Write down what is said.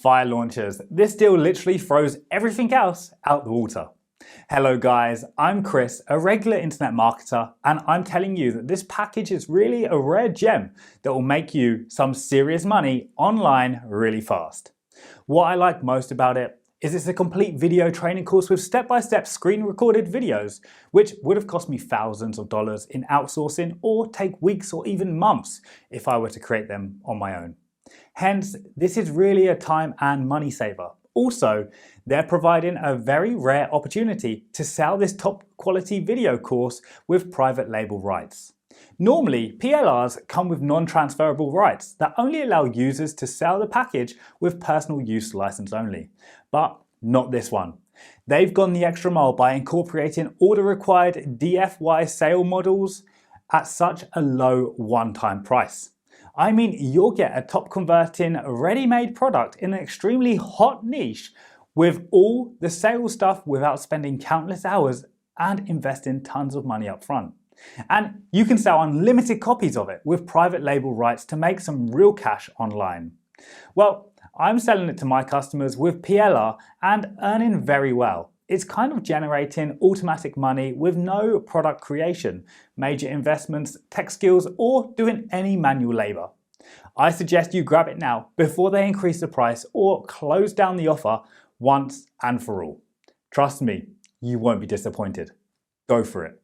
Fire launchers. This deal literally throws everything else out the water. Hello guys, I'm Chris, a regular internet marketer, and I'm telling you that this package is really a rare gem that will make you some serious money online really fast. What I like most about it is it's a complete video training course with step-by-step screen recorded videos, which would have cost me thousands of dollars in outsourcing or take weeks or even months if I were to create them on my own. Hence, this is really a time and money saver. Also, they're providing a very rare opportunity to sell this top quality video course with private label rights. Normally, PLRs come with non-transferable rights that only allow users to sell the package with personal use license only. But not this one. They've gone the extra mile by incorporating all the required DFY sale models at such a low one-time price. I mean, you'll get a top converting ready-made product in an extremely hot niche with all the sales stuff without spending countless hours and investing tons of money up front. And you can sell unlimited copies of it with private label rights to make some real cash online. Well, I'm selling it to my customers with PLR and earning very well. It's kind of generating automatic money with no product creation, major investments, tech skills, or doing any manual labor. I suggest you grab it now before they increase the price or close down the offer once and for all. Trust me, you won't be disappointed. Go for it.